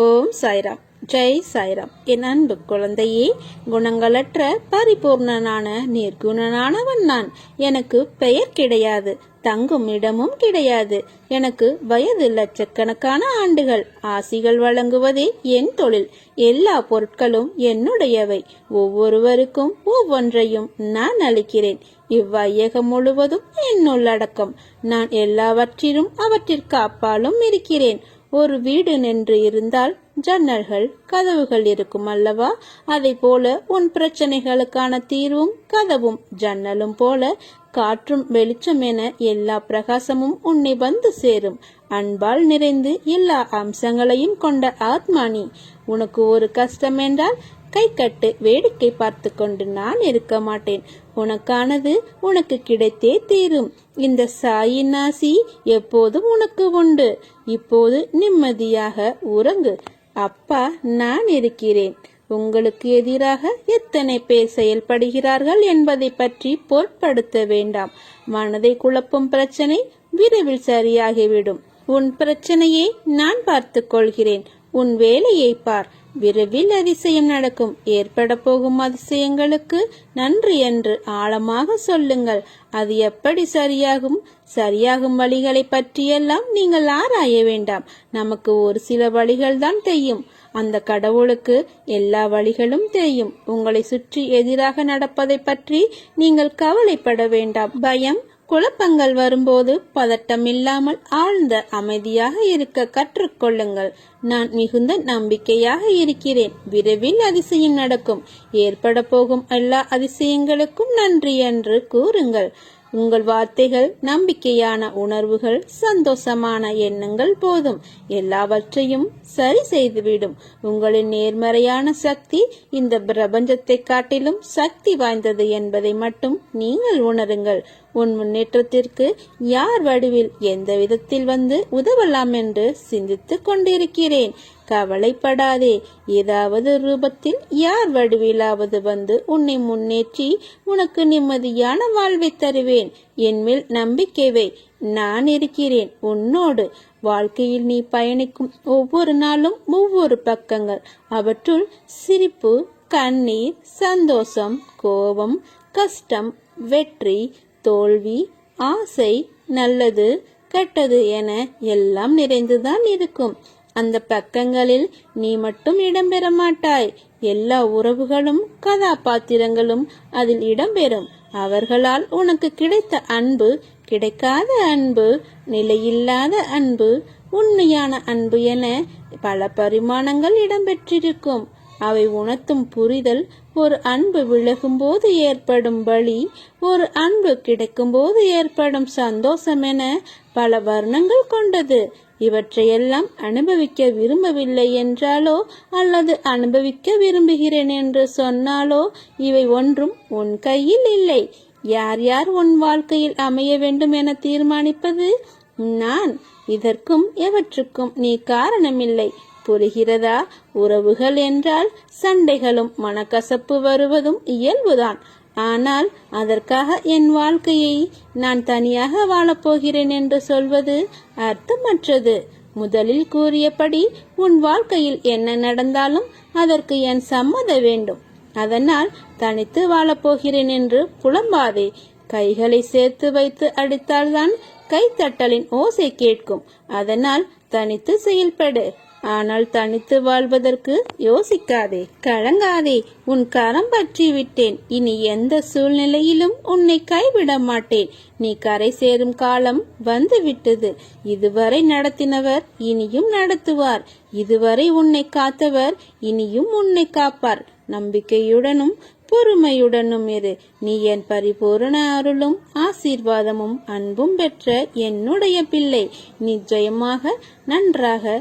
ஓம் சாய்ராம். ஜெய் சாய்ராம். என் அன்பு குழந்தையே, குணங்களற்ற பரிபூர்ணனான நிர்குணனானவன் நான். எனக்கு பெயர் கிடையாது, தங்கும் இடமும் கிடையாது. எனக்கு வயது லட்சக்கணக்கான ஆண்டுகள். ஆசிகள் வழங்குவதே என் தொழில். எல்லா பொருட்களும் என்னுடையவை. ஒவ்வொருவருக்கும் ஒவ்வொன்றையும் நான் அளிக்கிறேன். இவ்வையகம் முழுவதும் என்னுள்ளடக்கம். நான் எல்லாவற்றிலும் அவற்றிற்கு அப்பாலும் இருக்கிறேன். ஒரு வீடு நின்று இருந்தால் ஜன்னல்கள் கதவுகள் இருக்கும் அல்லவா? அதை போல உன் பிரச்சனைகளுக்கான தீர்வும் கதவும் ஜன்னலும் போல, காற்றும் வெளிச்சம் என எல்லா பிரகாசமும் உன்னை வந்து சேரும். அன்பால் நிறைந்து எல்லா அம்சங்களையும் கொண்ட ஆத்மானி. உனக்கு ஒரு கஷ்டம் என்றால் கை கட்டு வேடிக்கை பார்த்து கொண்டு நான் இருக்க மாட்டேன். உனக்கானது உனக்கு கிடைத்தே தீரும். இந்த சாயின் ஆசி எப்போதும் உனக்கு உண்டு. இப்போது நிம்மதியாக உறங்கு. அப்பா நான் இருக்கிறேன். உங்களுக்கு எதிராக எத்தனை பேர் செயல்படுகிறார்கள் என்பதை பற்றி பொருட்படுத்த வேண்டாம். மனதை குழப்பும் பிரச்சனை விரைவில் சரியாகிவிடும். உன் பிரச்சனையை நான் பார்த்து கொள்கிறேன். உன் வேலையை பார். விரைவில் அதிசயம் நடக்கும். ஏற்பட போகும் அதிசயங்களுக்கு நன்றி என்று ஆழமாக சொல்லுங்கள். அது எப்படி சரியாகும் வழிகளை பற்றியெல்லாம் நீங்கள் ஆராய வேண்டாம். நமக்கு ஒரு சில வழிகள் தான் தெரியும். அந்த கடவுளுக்கு எல்லா வழிகளும் தெரியும். உங்களை சுற்றி எதிராக நடப்பதை பற்றி நீங்கள் கவலைப்பட வேண்டாம். பயம் குழப்பங்கள் வரும்போது பதட்டம் இல்லாமல் ஆழ்ந்த அமைதியாக இருக்க கற்றுக்கொள்ளுங்கள். நான் மிகுந்த நம்பிக்கையாக இருக்கிறேன். விரைவில் அதிசயம் நடக்கும். ஏற்பட போகும் எல்லா அதிசயங்களுக்கும் நன்றி என்று கூறுங்கள். உங்கள் வார்த்தைகள், நம்பிக்கையான உணர்வுகள், சந்தோஷமான எண்ணங்கள் போதும். எல்லாவற்றையும் சரி செய்துவிடும். உங்களின் நேர்மறையான சக்தி இந்த பிரபஞ்சத்தை காட்டிலும் சக்தி வாய்ந்தது என்பதை மட்டும் நீங்கள் உணருங்கள். உன் முன்னேற்றத்திற்கு யார் வடிவில் எந்த விதத்தில் வந்து உதவலாம் என்று சிந்தித்துக் கொண்டிருக்கிறேன். கவலைப்படாதே. ஏதாவது ரூபத்தில் யார் வடிவிலாவது வந்து உன்னை முன்னேற்றி உனக்கு நிம்மதியான வாழ்வை தருவேன். என்மேல் நம்பிக்கை வை. நான் இருக்கிறேன் உன்னோடு. வாழ்க்கையில் நீ பயணிக்கும் ஒவ்வொரு நாளும் ஒவ்வொரு பக்கங்கள். அவற்றுள் சிரிப்பு, கண்ணீர், சந்தோஷம், கோபம், கஷ்டம், வெற்றி, தோல்வி, ஆசை, நல்லது, கெட்டது என எல்லாம் நிறைந்துதான் இருக்கும். அந்த பக்கங்களில் நீ மட்டும் இடம்பெற மாட்டாய். எல்லா உறவுகளும் கதாபாத்திரங்களும் அதில் இடம்பெறும். அவர்களால் உனக்கு கிடைத்த அன்பு, கிடைக்காத அன்பு, நிலையில்லாத அன்பு, உண்மையான அன்பு என பல பரிமாணங்கள் இடம்பெற்றிருக்கும். அவை உணர்த்தும் புரிதல், ஒரு அன்பு விலகும் போது ஏற்படும் வலி, ஒரு அன்பு கிடைக்கும் போது ஏற்படும் சந்தோஷம் என பல வர்ணங்கள் கொண்டது. இவற்றையெல்லாம் அனுபவிக்க விரும்பவில்லை என்றாலோ அல்லது அனுபவிக்க விரும்புகிறேன் என்று சொன்னாலோ இவை ஒன்றும் உன் கையில் இல்லை. யார் யார் உன் வாழ்க்கையில் அமைய வேண்டும் என தீர்மானிப்பது நான். இதற்கும் எவற்றுக்கும் நீ காரணமில்லை. புரிகிறதா? உறவுகள் என்றால் சண்டைகளும் மனக்கசப்பு வருவதும் இயல்புதான். ஆனால் அதற்காக என் வாழ்க்கையை நான் தனியாக வாழப்போகிறேன் என்று சொல்வது அர்த்தமற்றது. முதலில் கூறியபடி உன் வாழ்க்கையில் என்ன நடந்தாலும் அதற்கு என் சம்மதம் வேண்டும். அதனால் தனித்து வாழப்போகிறேன் என்று புலம்பாதே. கைகளை சேர்த்து வைத்து அடித்தால்தான் கைத்தட்டலின் ஓசை கேட்கும். அதனால் தனித்து செயல்படு. ஆனால் தனித்து வாழ்வதற்கு யோசிக்காதே, கலங்காதே. உன் கரம் பற்றி விட்டேன். இனி எந்த சூழ்நிலையிலும் உன்னை கைவிட மாட்டேன். நீ கரை சேரும் காலம் வந்து விட்டது. இதுவரை நடத்தினவர் இனியும் நடத்துவார். இதுவரை உன்னை காத்தவர் இனியும் உன்னை காப்பார். நம்பிக்கையுடனும் பொறுமையுடனும் இரு. நீ என் பரிபூரண அருளும் ஆசீர்வாதமும் அன்பும் பெற்ற என்னுடைய பிள்ளை. நிச்சயமாக நன்றாக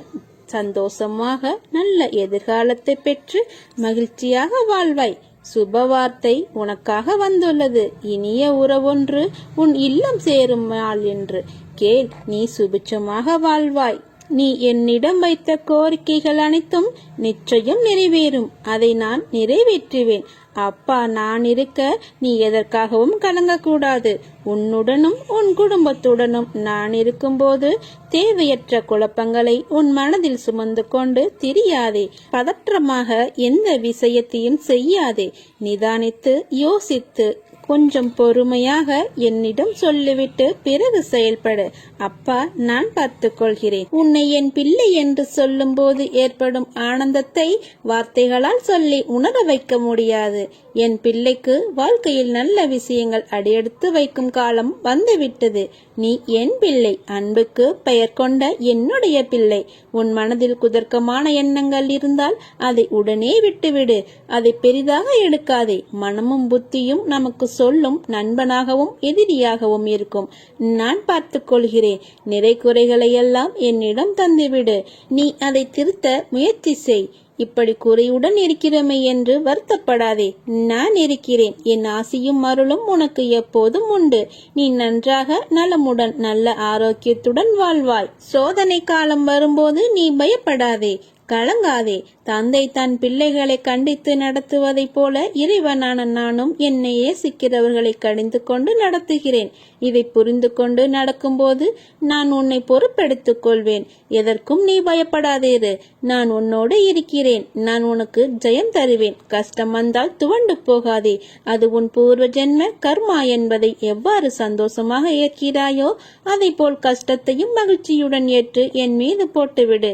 சந்தோஷமாக நல்ல எதிர்காலத்தை பெற்று மகிழ்ச்சியாக வாழ்வாய். சுப வார்த்தை உனக்காக வந்துள்ளது. இனிய உறவொன்று உன் இல்லம் சேரும் நாள் என்று கேள். நீ சுபிட்சமாக வாழ்வாய். நீ என்னிடம் வைத்த கோரிக்கைகள் அனைத்தும் நிச்சயம் நிறைவேறும். அதை நான் நிறைவேற்றுவேன். அப்பா நான் இருக்க நீ எதற்காகவும் கலங்கக்கூடாது. உன்னுடனும் உன் குடும்பத்துடனும் நான் இருக்கும்போது தேவையற்ற குழப்பங்களை உன் மனதில் சுமந்து கொண்டு திரியாதே. பதற்றமாக எந்த விஷயத்தையும் செய்யாதே. நிதானித்து யோசித்து கொஞ்சம் பொறுமையாக என்னிடம் சொல்லிவிட்டு பிறகு செயல்படு. அப்பா நான் பார்த்துக் கொள்கிறேன். உன்னை என் பிள்ளை என்று சொல்லும் போது ஏற்படும் ஆனந்தத்தை வார்த்தைகளால் சொல்லி உணர வைக்க முடியாது. என் பிள்ளைக்கு வாழ்க்கையில் நல்ல விஷயங்கள் அடியெடுத்து வைக்கும் காலம் வந்துவிட்டது. நீ என் பிள்ளை, அன்புக்கு பெயர் கொண்ட என்னுடைய பிள்ளை. உன் மனதில் குதர்க்கமான எண்ணங்கள் இருந்தால் அதை உடனே விட்டுவிடு. அதை பெரிதாக எடுக்காதே. மனமும் புத்தியும் நமக்கு சொல்லும் நண்பனாகவும் எதிரியாகவும் இருக்கும். நான் பார்த்துக் கொள்கிறேன். நிறை குறைகளை எல்லாம் என்னிடம் தந்துவிடு. நீ அதை திருத்த முயற்சி செய். இப்படி குறையுடன் இருக்கிறோமே என்று வருத்தப்படாதே. நான் இருக்கிறேன். என் ஆசியும் அருளும் உனக்கு எப்போதும் உண்டு. நீ நன்றாக நலமுடன் நல்ல ஆரோக்கியத்துடன் வாழ்வாய். சோதனை காலம் வரும்போது நீ பயப்படாதே, கலங்காதே. தந்தை தன் பிள்ளைகளை கண்டித்து நடத்துவதைப் போல இறைவனான நானும் என்னை ஏசிக்கிறவர்களை கடிந்து கொண்டு நடத்துகிறேன். இதை புரிந்து கொண்டு நடக்கும்போது நான் உன்னை பொறுப்பெடுத்துக் கொள்வேன். எதற்கும் நீ பயப்படாதேரு. நான் உன்னோடு இருக்கிறேன். நான் உனக்கு ஜெயம் தருவேன். கஷ்டம் வந்தால் துவண்டு போகாதே. அது உன் பூர்வ ஜென்ம கர்மா என்பதை எவ்வாறு சந்தோஷமாக ஏற்கிறாயோ அதை போல் கஷ்டத்தையும் மகிழ்ச்சியுடன் ஏற்று என் மீது போட்டுவிடு.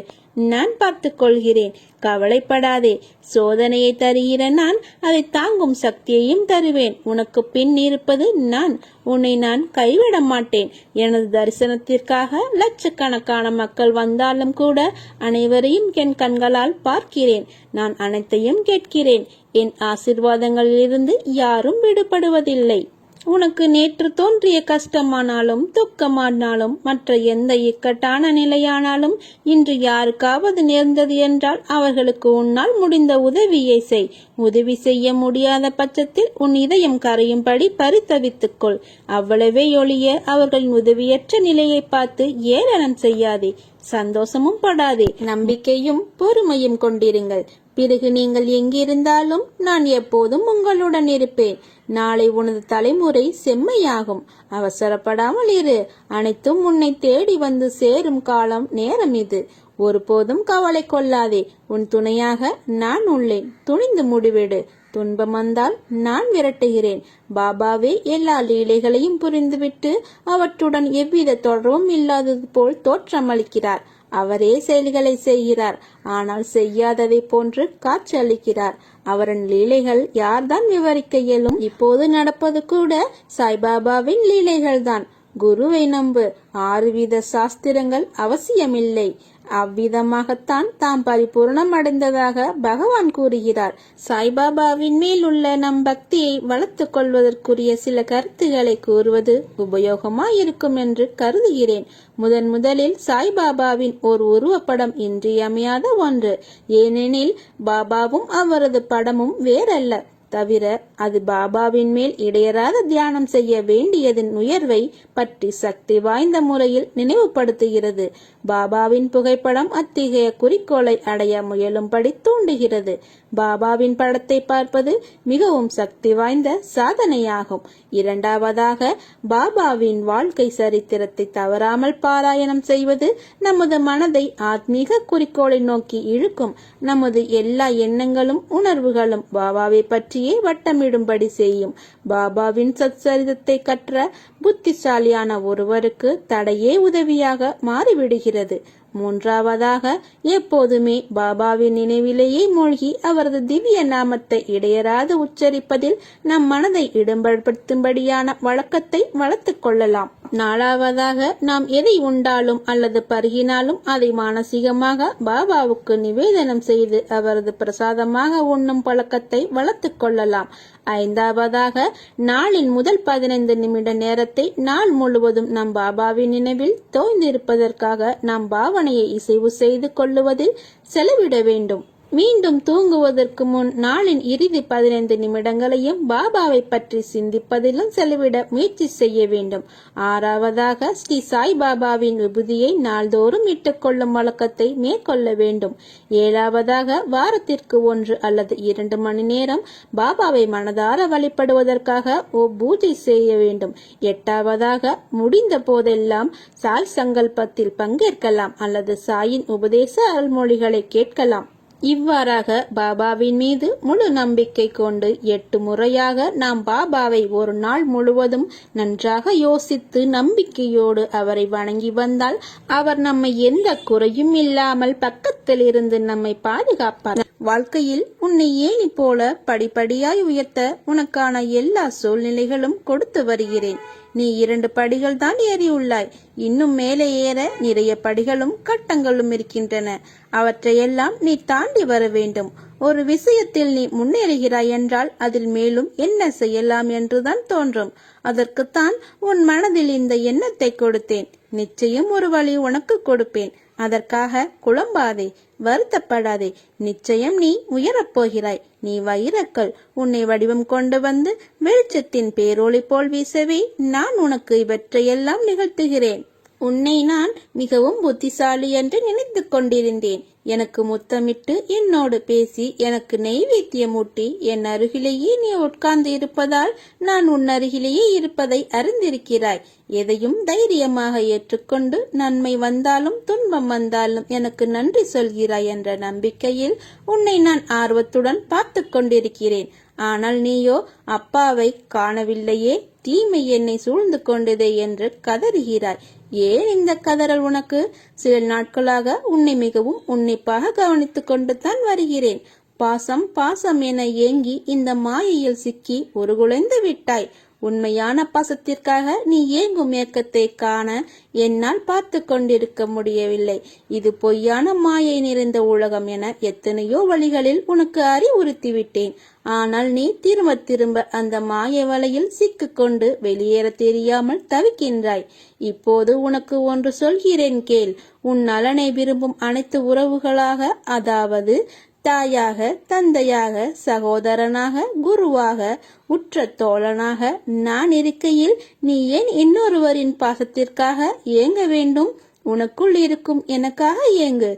நான் பார்த்துக் கொள்கிறேன். கவலைப்படாதே. சோதனையை தருகிற நான் அதை தாங்கும் சக்தியையும் தருவேன். உனக்கு பின் இருப்பது நான். உன்னை நான் கைவிட மாட்டேன். எனது தரிசனத்திற்காக லட்சக்கணக்கான மக்கள் வந்தாலும் கூட அனைவரையும் என் கண்களால் பார்க்கிறேன். நான் அனைத்தையும் கேட்கிறேன். என் ஆசீர்வாதங்களிலிருந்து யாரும் விடுபடுவதில்லை. உனக்கு நேற்று தோன்றிய கஷ்டமானாலும் துக்கமானாலும் மற்ற எந்த இக்கட்டான நிலையானாலும் இன்று யாருக்காவது நேர்ந்தது என்றால் அவர்களுக்கு உன்னால் முடிந்த உதவியை செய். உதவி செய்ய முடியாத பட்சத்தில் உன் இதயம் கரையும்படி பரிதவித்துக்கொள். அவ்வளவே ஒழிய அவர்களின் உதவியற்ற நிலையை பார்த்து ஏளனம் செய்யாதே. சந்தோஷமும் படாதே. நம்பிக்கையும் பொறுமையும் கொண்டிருங்கள். பிறகு நீங்கள் எங்கிருந்தாலும் நான் எப்போதும் உங்களுடன் இருப்பேன். நாளை உனது தலைமுறை செம்மையாகும். அவசரப்படாமல் இரு. அனைத்தும் உன்னை தேடி வந்து சேரும் காலம் நேரம் இது. ஒருபோதும் கவலை கொள்ளாதே. உன் துணையாக நான் உள்ளேன். துணிந்து முடிவெடு. துன்பம் வந்தால் நான் விரட்டுகிறேன். பாபாவே எல்லா லீலைகளையும் புரிந்துவிட்டு அவற்றுடன் எவ்வித தொடர்பும் இல்லாதது போல் தோற்றமளிக்கிறார். அவரே செயல்களை செய்கிறார். ஆனால் செய்யாததை போன்று காட்சி அளிக்கிறார். அவரின் லீலைகள் யார்தான் விவரிக்க இயலும்? இப்போது நடப்பது கூட சாய்பாபாவின் லீலைகள் தான். குருவை நம்பு. 6 வித சாஸ்திரங்கள் அவசியமில்லை. அவ்விதமாகத்தான் தாம் பரிபூர்ணம் அடைந்ததாக பகவான் கூறுகிறார். சாய்பாபாவின் மேல் உள்ள நம் பக்தியை வளர்த்துக் கொள்வதற்குரிய சில கருத்துக்களை கூறுவது உபயோகமாயிருக்கும் என்று கருதுகிறேன். முதலில் சாய்பாபாவின் ஒரு உருவப்படம் இன்றியமையாத ஒன்று. ஏனெனில் பாபாவும் அவரது படமும் வேறல்ல. தவிர அது பாபாவின் மேல் இடையறாத தியானம் செய்ய வேண்டியதன் உயர்வை பற்றி சக்தி வாய்ந்த முறையில் நினைவுபடுத்துகிறது. பாபாவின் புகைப்படம் அத்தகைய குறிக்கோளை அடைய முயலும்படி தூண்டுகிறது. பாபாவின் படத்தை பார்ப்பது மிகவும் சக்தி வாய்ந்த சாதனையாகும். இரண்டாவதாக, பாபாவின் வாழ்க்கை சரித்திரத்தை தவறாமல் பாராயணம் செய்வது நமது மனதை ஆத்மீக குறிக்கோளை நோக்கி இழுக்கும். நமது எல்லா எண்ணங்களும் உணர்வுகளும் பாபாவை பற்றியே வட்டமிடும்படி செய்யும். பாபாவின் சச்சரிதத்தை கற்ற புத்திசாலியான ஒருவருக்கு தடையே உதவியாக மாறிவிடுகிறது. மூன்றாவதாக, எப்போதுமே பாபாவின் நினைவிலேயே மூழ்கி அவரது திவ்ய நாமத்தை இடையராது உச்சரிப்பதில் நம் மனதை இடம்படுத்தும்படியான வழக்கத்தை வளர்த்துக் கொள்ளலாம். நாலாவதாக, நாம் எதை உண்டாலும் அல்லது பருகினாலும் அதை மானசீகமாக பாபாவுக்கு நிவேதனம் செய்து அவரது பிரசாதமாக உண்ணும் பழக்கத்தை வளர்த்துக் கொள்ளலாம். ஐந்தாவதாக, நாளின் முதல் 15 நிமிட நேரத்தை நாள் முழுவதும் நம் பாபாவின் நினைவில் தோய்ந்திருப்பதற்காக நாம் பாவனையை இசைவு செய்து கொள்ளுவதில் செலவிட வேண்டும். மீண்டும் தூங்குவதற்கு முன் நாளின் இறுதி 15 நிமிடங்களையும் பாபாவை பற்றி சிந்திப்பதிலும் செலவிட முயற்சி செய்ய வேண்டும். 6வதாக ஸ்ரீ சாய் பாபாவின் விபூதியை நாள்தோறும் இட்டுக்கொள்ளும் வழக்கத்தை மேற்கொள்ள வேண்டும். 7வதாக வாரத்திற்கு 1 அல்லது 2 மணி நேரம் பாபாவை மனதார வழிபடுவதற்காக பூஜை செய்ய வேண்டும். 8வதாக முடிந்த போதெல்லாம் சாய் சங்கல்பத்தில் பங்கேற்கலாம் அல்லது சாயின் உபதேச அருள்மொழிகளை கேட்கலாம். இவ்வாறாக பாபாவின் மீது முழு நம்பிக்கை கொண்டு 8 முறையாக நாம் பாபாவை ஒரு நாள் முழுவதும் நன்றாக யோசித்து நம்பிக்கையோடு அவரை வணங்கி வந்தால் அவர் நம்மை எந்த குறையும் இல்லாமல் பக்கத்தில் இருந்து நம்மை பாதுகாப்பார். வாழ்க்கையில் உன்னை ஏணி போல படிப்படியாய் உயர்த்த உனக்கான எல்லா சூழ்நிலைகளும் கொடுத்து வருகிறேன். நீ 2 படிகள் தான் ஏறியுள்ளாய். இன்னும் மேலே ஏற நிறைய படிகளும் கட்டங்களும் இருக்கின்றன. அவற்றையெல்லாம் நீ தாண்டி வர வேண்டும். ஒரு விஷயத்தில் நீ முன்னேறுகிறாய் என்றால் அதில் மேலும் என்ன செய்யலாம் என்றுதான் தோன்றும். அதற்குத்தான் உன் மனதில் இந்த எண்ணத்தை கொடுத்தேன். நிச்சயம் ஒரு வழி உனக்கு கொடுப்பேன். அதற்காக குழம்பாதே, வருத்தப்படாதே. நிச்சயம் நீ உயரப் போகிறாய். நீ வைரக்கல். உன்னை வடிவம் கொண்டு வந்து வெளிச்சத்தின் பேரொளி போல் வீசவே நான் உனக்கு இவற்றையெல்லாம் நிகழ்த்துகிறேன். உன்னை நான் மிகவும் புத்திசாலி என்று நினைத்து கொண்டிருந்தேன். எனக்கு முத்தமிட்டு என்னோடு பேசி எனக்கு நெய்வேத்தியமூட்டி என் அருகிலேயே நீ உட்கார்ந்து இருப்பதால் நான் உன் அருகிலேயே இருப்பதை அறிந்திருக்கிறாய். எதையும் தைரியமாக ஏற்றுக்கொண்டு நன்மை வந்தாலும் துன்பம் வந்தாலும் எனக்கு நன்றி சொல்கிறாய் என்ற நம்பிக்கையில் உன்னை நான் ஆர்வத்துடன் பார்த்து கொண்டிருக்கிறேன். ஆனால் நீயோ அப்பாவை காணவில்லையே, தீமை என்னை சூழ்ந்து கொண்டதே என்று கதறுகிறாய். ஏன் இந்த கதறல் உனக்கு? சில நாட்களாக உன்னை மிகவும் உன்னிப்பாக கவனித்துக் கொண்டு தான் வருகிறேன். பாசம் பாசம் என ஏங்கி இந்த மாயையில் சிக்கி உருகுலைந்து விட்டாய். உண்மையான பாசத்திற்காக நீ ஏங்கும் ஏக்கத்தை காண என்னால் பார்த்து கொண்டிருக்க முடியவில்லை. இது பொய்யான மாயை நிறைந்த உலகம் என எத்தனையோ வழிகளில் உனக்கு அறிவுறுத்திவிட்டேன். ஆனால் நீ திரும்ப திரும்ப அந்த மாய வலையில் சிக்கிக்கொண்டு வெளியேற தெரியாமல் தவிக்கின்றாய். இப்போது உனக்கு ஒன்று சொல்கிறேன் கேள். உன் நலனை விரும்பும் அனைத்து உறவுகளாக, அதாவது தாயாக, தந்தையாக, சகோதரனாக, குருவாக, உற்ற தோழனாக நான் இருக்கையில் நீ ஏன் இன்னொருவரின் பாசத்திற்காக ஏங்க வேண்டும்? உனக்குள் இருக்கும் எனக்காக ஏங்கு.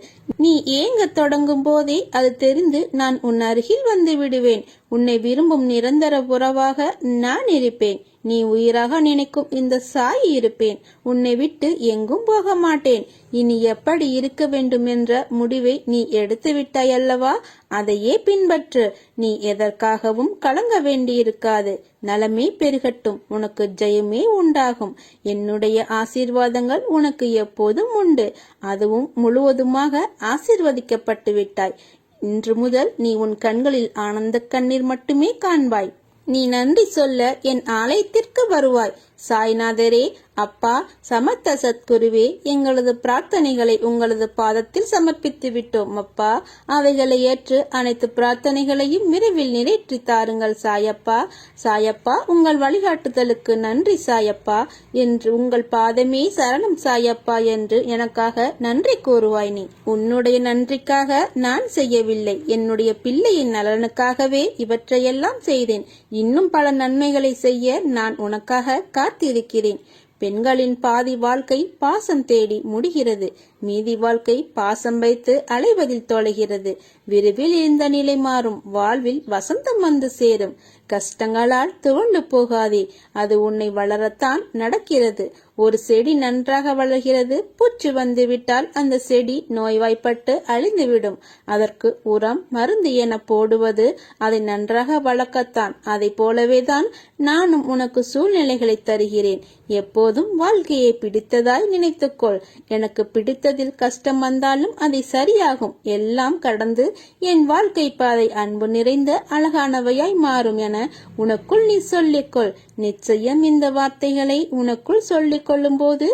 நீ ஏங்க தொடங்கும் போதே அது தெரிந்து நான் உன் அருகில் வந்து விடுவேன். உன்னை விரும்பும் நிரந்தர உறவாக நான் இருப்பேன். நீ உயிராக நினைக்கும் இந்த சாய் இருப்பேன். உன்னை விட்டு எங்கும் போக மாட்டேன். இனி எப்படி இருக்க வேண்டும் என்ற முடிவை நீ எடுத்து விட்டாய் அல்லவா? அதையே பின்பற்று. நீ எதற்காகவும் கலங்க வேண்டியிருக்காது. நலமே பெருகட்டும். உனக்கு ஜெயமே உண்டாகும். என்னுடைய ஆசீர்வாதங்கள் உனக்கு எப்போதும் உண்டு. அதுவும் முழுவதுமாக ஆசீர்வதிக்கப்பட்டு விட்டாய். இன்று முதல் நீ உன் கண்களில் ஆனந்த கண்ணீர் மட்டுமே காண்பாய். நீ நன்றி சொல்ல என் ஆலயத்திற்கு வருவாய். சாய்நாதரே, அப்பா, சமர்த்த சத்குருவே, எங்களது பிரார்த்தனைகளை உங்களது பாதத்தில் சமர்ப்பித்து விட்டோம் அப்பா. அவைகளை ஏற்று அனைத்து பிரார்த்தனைகளையும் விரைவில் நிறைவேற்றி தாருங்கள் சாயப்பா. சாயப்பா, உங்கள் வழிகாட்டுதலுக்கு நன்றி சாயப்பா என்று உங்கள் பாதமே சரணம் சாயப்பா என்று எனக்காக நன்றி கூறுவாய். நீ உன்னுடைய நன்றிக்காக நான் செய்யவில்லை, என்னுடைய பிள்ளையின் நலனுக்காகவே இவற்றையெல்லாம் செய்தேன். இன்னும் பல நன்மைகளை செய்ய நான் உனக்காக காத்திருக்கிறேன். பெண்களின் பாதி வாழ்க்கை பாசம் தேடி முடிகிறது. மீதி வாழ்க்கை பாசம் வைத்து அலைவதில் தொலைகிறது. விரைவில் இந்த நிலை மாறும். வாழ்வில் வசந்தம் வந்து சேரும். கஷ்டங்களால் துவண்டு போகாதே. அது உன்னை வளரத்தான் நடக்கிறது. ஒரு செடி நன்றாக வளர்கிறது. பூச்சி வந்துவிட்டால் அந்த செடி நோய்வாய்ப்பட்டு அழிந்துவிடும். அதற்கு உரம், மருந்து என போடுவது அதை நன்றாக வளர்க்கத்தான். அதை போலவேதான் நானும் உனக்கு சூழ்நிலைகளை தருகிறேன். எப்போதும் வாழ்க்கையை பிடித்ததாய் நினைத்துக்கொள். எனக்கு பிடித்ததில் கஷ்டம் வந்தாலும் அதை சரியாகும். எல்லாம் கடந்து என் வாழ்க்கை பாதை அன்பு நிறைந்த அழகானவையாய் மாறும் என உனக்குள் நீ சொல்லிக்கொள். நிச்சயம் இந்த வார்த்தைகளை உனக்குள் சொல்லிக் கொள்ளும் போது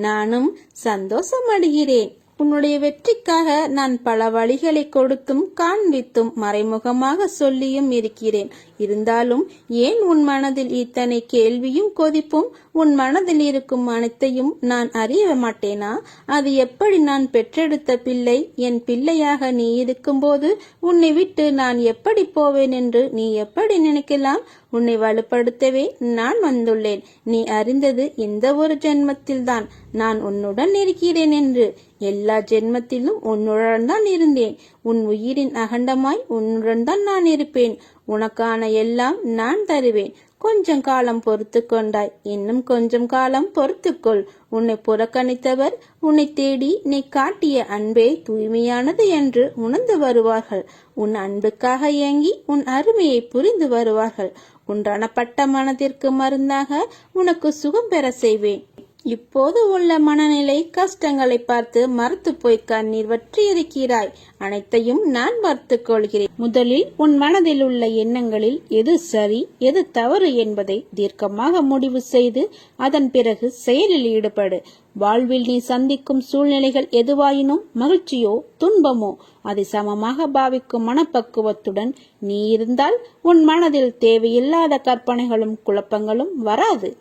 நானும் சந்தோஷம் அடைகிறேன். உன்னுடைய வெற்றிக்காக நான் பல வழிகளை கொடுத்தும் காண்பித்தும் மறைமுகமாக சொல்லியும் இருக்கிறேன். இருந்தாலும் ஏன் உன் மனதில் இத்தனை கேள்வியும் கொதிப்பும்? உன் மனதில் இருக்கும் அனைத்தையும் நான் அறிய மாட்டேனா? அது எப்படி? நான் பெற்றெடுத்த பிள்ளை, என் பிள்ளையாக நீ இருக்கும்போது உன்னை விட்டு நான் எப்படி போவேன் என்று நீ எப்படி நினைக்கலாம்? உன்னை வலுப்படுத்தவே நான் வந்துள்ளேன். நீ அறிந்தது இந்த ஒரு ஜென்மத்தில்தான் நான் உன்னுடன் இருக்கிறேன் என்று. எல்லா ஜென்மத்திலும் உன்னுடன் தான் இருந்தேன். உன் உயிரின் அகண்டமாய் உன்னுடன் தான் நான் இருப்பேன். உனக்கான எல்லாம் நான் தருவேன். கொஞ்சம் காலம் பொறுத்து கொண்டாய், இன்னும் கொஞ்சம் காலம் பொறுத்துக்கொள். உன்னை புறக்கணித்தவர் உன்னை தேடி நீ காட்டிய அன்பே தூய்மையானது என்று உணர்ந்து வருவார்கள். உன் அன்புக்காக ஏங்கி உன் அருமையை புரிந்து வருவார்கள். உன் ரணப்பட்ட மனதிற்கு மருந்தாக உனக்கு சுகம் பெற செய்வேன். இப்போது உள்ள மனநிலை கஷ்டங்களை பார்த்து மறுத்து போய் கண்ணீர் வற்றி இருக்கிறாய். அனைத்தையும் நான் பார்த்துக் கொள்கிறேன். முதலில் உன் மனதில் உள்ள எண்ணங்களில் எது சரி எது தவறு என்பதை தீர்க்கமாக முடிவு செய்து அதன் பிறகு செயலில் ஈடுபடு. வாழ்வில் நீ சந்திக்கும் சூழ்நிலைகள் எதுவாயினும் மகிழ்ச்சியோ துன்பமோ அதை சமமாக பாவிக்கும் மனப்பக்குவத்துடன் நீ இருந்தால் உன் மனதில் தேவையில்லாத கற்பனைகளும் குழப்பங்களும் வராது.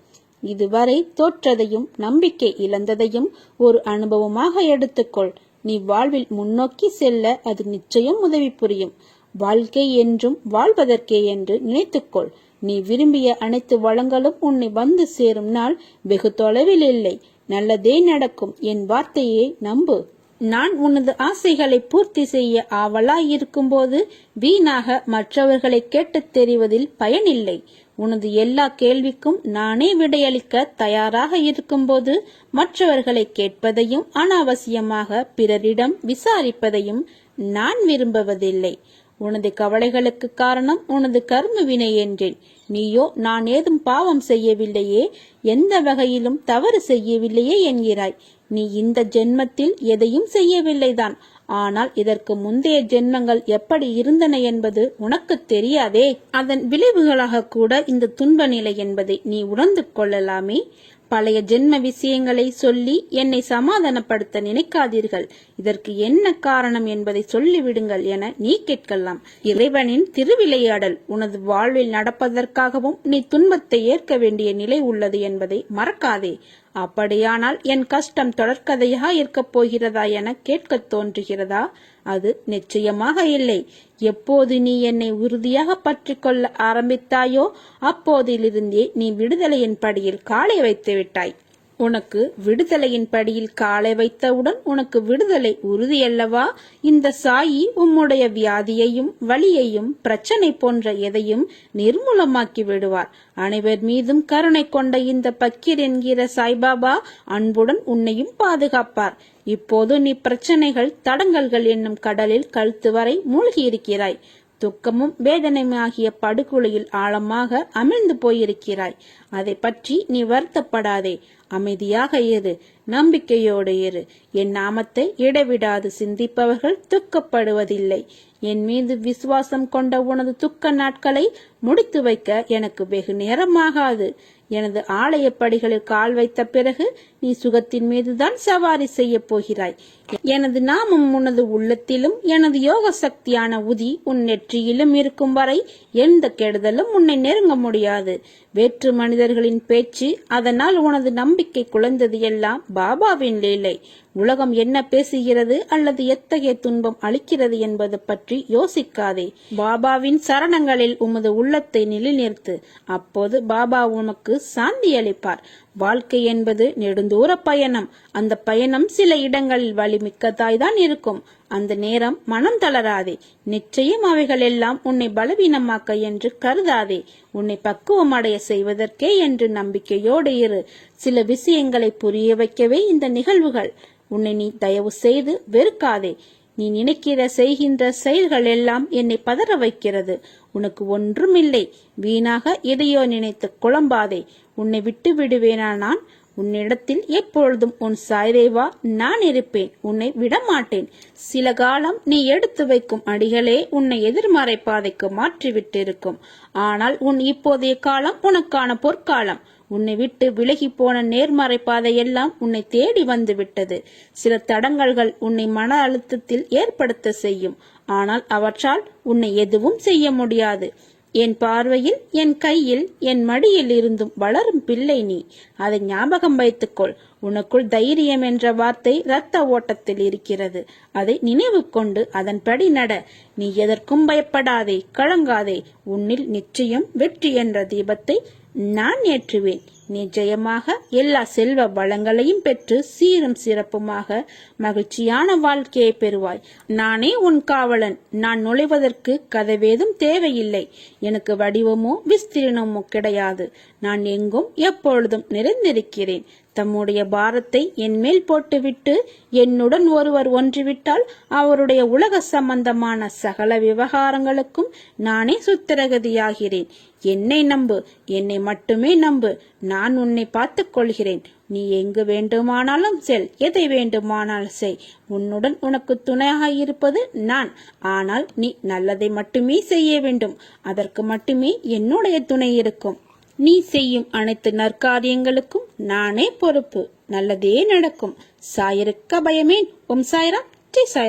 இதுவரை தோற்றதையும் நம்பிக்கை இழந்ததையும் ஒரு அனுபவமாக எடுத்துக்கொள். நீ வாழ்வில் முன்னோக்கி செல்ல அது நிச்சயம் உதவி புரியும். வாழ்க்கை என்றும் வாழ்வதற்கே என்று நினைத்துக்கொள். நீ விரும்பிய அனைத்து வளங்களும் உன்னை வந்து சேரும் நாள் வெகு தொலைவில் இல்லை. நல்லதே நடக்கும். என் வார்த்தையை நம்பு. நான் உனது ஆசைகளை பூர்த்தி செய்ய ஆவலாய் இருக்கும்போது வீணாக மற்றவர்களை கேட்டுத் தெரிவதில் பயனில்லை. உனது எல்லா கேள்விக்கும் நானே விடையளிக்க தயாராக இருக்கும்போது மற்றவர்களை கேட்பதையும் அனாவசியமாக பிறரிடம் விசாரிப்பதையும் நான் விரும்புவதில்லை. உனது கவலைகளுக்கு காரணம் உனது கர்ம வினை என்றேன். நீயோ நான் ஏதும் பாவம் செய்யவில்லையே, எந்த வகையிலும் தவறு செய்யவில்லையே என்கிறாய். நீ இந்த ஜென்மத்தில் எதையும் செய்யவில்லைதான். ஆனால் இதற்கு முந்தைய ஜென்மங்கள் எப்படி இருந்தன என்பது உனக்கு தெரியாதே. அதன் விளைவுகளாக கூட இந்த துன்ப நிலை என்பதை நீ உணர்ந்து கொள்ளலாமே. பழைய ஜென்ம விஷயங்களை சொல்லி என்னை சமாதானப்படுத்த நினைக்காதீர்கள். இதற்கு என்ன காரணம் என்பதை சொல்லிவிடுங்கள் என நீ கேட்கலாம். இறைவனின் திருவிளையாடல் உனது வாழ்வில் நடப்பதற்காகவும் நீ துன்பத்தை ஏற்க வேண்டிய நிலை உள்ளது என்பதை மறக்காதே. அப்படியானால் என் கஷ்டம் தொடர்கதையாக இருக்கப் போகிறதா என கேட்க தோன்றுகிறதா? அது நிச்சயமாக இல்லை. எப்போது நீ என்னை உறுதியாக பற்றி கொள்ள ஆரம்பித்தாயோ அப்போதிலிருந்தே நீ விடுதலையின் படியில் காலை வைத்து விட்டாய். உனக்கு விடுதலையின் படியில் காலை வைத்தவுடன் உனக்கு விடுதலை உறுதியல்லவா? இந்த சாயி உம்முடைய வியாதியையும் வலியையும் பிரச்சனை போன்ற எதையும் நிர்மூலமாக்கி விடுவார். அனைவர் மீதும் கருணை கொண்ட இந்த பக்கீர் என்கிற சாய்பாபா அன்புடன் உன்னையும் பாதுகாப்பார். இப்போது நீ பிரச்சனைகள் தடங்கல்கள் என்னும் கடலில் கழுத்து வரை மூழ்கி இருக்கிறாய். துக்கமும் வேதனையுமாகிய படுகொலையில் ஆழமாக அமிழ்ந்து போயிருக்கிறாய். அதை பற்றி நீ வருத்தப்படாதே. அமைதியாக இரு, நம்பிக்கையோடு இரு. என் நாமத்தை இடைவிடாது சிந்திப்பவர்கள் துக்கப்படுவதில்லை. என் மீது விசுவாசம் கொண்ட உனது துக்க நாட்களை முடித்து வைக்க எனக்கு வெகு நேரமாகாது. எனது ஆலய படிகளில் கால் வைத்த பிறகு நீ சுகத்தின் மீதுதான் சவாரி செய்ய போகிறாய். எனது நாமம் உனது உள்ளத்திலும் எனது யோக சக்தியான உதி உன் நெற்றியிலும் இருக்கும் வரை எந்த கெடுதலும் உன்னை நெருங்க முடியாது. வேற்று மனிதர்களின் பேச்சு, அதனால் உனது நம்பிக்கை குலைந்தது எல்லாம் பாபாவின் லீலை. உலகம் என்ன பேசுகிறது அல்லது எத்தகைய துன்பம் அளிக்கிறது என்பது பற்றி யோசிக்காதே. பாபாவின் சரணங்களில் உமது உள்ளத்தை நிலைநிறுத்து. அப்போது பாபா உனக்கு சாந்தி அளிப்பார். வாழ்க்கை என்பது நெடுந்தூர பயணம். அந்த பயணம் சில இடங்களில் வலிமிக்கதாய்தான் இருக்கும். அந்த நேரம் மனம் தளராதே. நிச்சயம் அவைகள் எல்லாம் உன்னை பலவீனமாக்க என்று கருதாதே. உன்னை பக்குவம் அடைய செய்வதற்கே என்று நம்பிக்கையோடு இரு. சில விஷயங்களை புரிய வைக்கவே இந்த நிகழ்வுகள். உன்னை நீ தயவு செய்து வெறுக்காதே. நீ நினைக்கிற செய்கின்ற செயல்கள் எல்லாம் என்னை பதற வைக்கிறது. உனக்கு ஒன்றும் இல்லை. வீணாக எதையோ நினைத்து குழம்பாதே. உன்னை விட்டு விடுவேனா நான்? உன்னிடத்தில் எப்பொழுதும் உன் சாய்தேவா நான் இருப்பேன். உன்னை விடமாட்டேன். சில காலம் நீ எடுத்து வைக்கும் அடிகளே உன்னை எதிர்மறை பாதைக்கு மாற்றிவிட்டிருக்கும். ஆனால் உன் இப்போதைய காலம் உனக்கான பொற்காலம். உன்னை விட்டு விலகி போன நேர்மறை பாதையெல்லாம் உன்னை தேடி வந்து விட்டது. சில தடங்கல்கள் உன்னை மன அழுத்தத்தில் ஏற்படுத்த செய்யும். ஆனால் அவற்றால் உன்னை எதுவும் செய்ய முடியாது. என் பார்வையில், என் கையில், என் மடியில் இருந்தும் வளரும் பிள்ளை நீ. அதை ஞாபகம் வைத்துக்கொள். உனக்குள் தைரியம் என்ற வார்த்தை இரத்த ஓட்டத்தில் இருக்கிறது. அதை நினைவு கொண்டு அதன்படி நட. நீ எதற்கும் பயப்படாதே, கலங்காதே. உன்னில் நிச்சயம் வெற்றி என்ற தீபத்தை நான் ஏற்றுவேன். நிச்சயமாக எல்லா செல்வ வளங்களையும் பெற்று சீரும் சிறப்புமாக மகிழ்ச்சியான வாழ்க்கையை பெறுவாய். நானே உன் காவலன். நான் நுழைவதற்கு கதவேதும் தேவையில்லை. எனக்கு வடிவமோ விஸ்தீர்ணமோ கிடையாது. நான் எங்கும் எப்பொழுதும் நிறைந்திருக்கிறேன். தம்முடைய பாரத்தை என் மேல் போட்டுவிட்டு என்னுடன் ஒருவர் ஒன்றிவிட்டால் அவருடைய உலக சம்பந்தமான சகல விவகாரங்களுக்கும் நானே சுத்திரகதியாகிறேன். என்னை நம்பு, என்னை மட்டுமே நம்பு. நான் உன்னை பார்த்துக் கொள்கிறேன். நீ எங்கு வேண்டுமானாலும் செல், எதை வேண்டுமானாலும் செய். உன்னுடன் உனக்கு துணையாக இருப்பது நான். ஆனால் நீ நல்லதை மட்டுமே செய்ய வேண்டும். அதற்கு மட்டுமே என்னுடைய துணை இருக்கும். நீ செய்யும் அனைத்து நற்காரியங்களுக்கும் நானே பொறுப்பு. நல்லதே நடக்கும். சாயிருக்க பயமேன். ஓம் சாய்ராம், ஜெய் சாய்ராம்.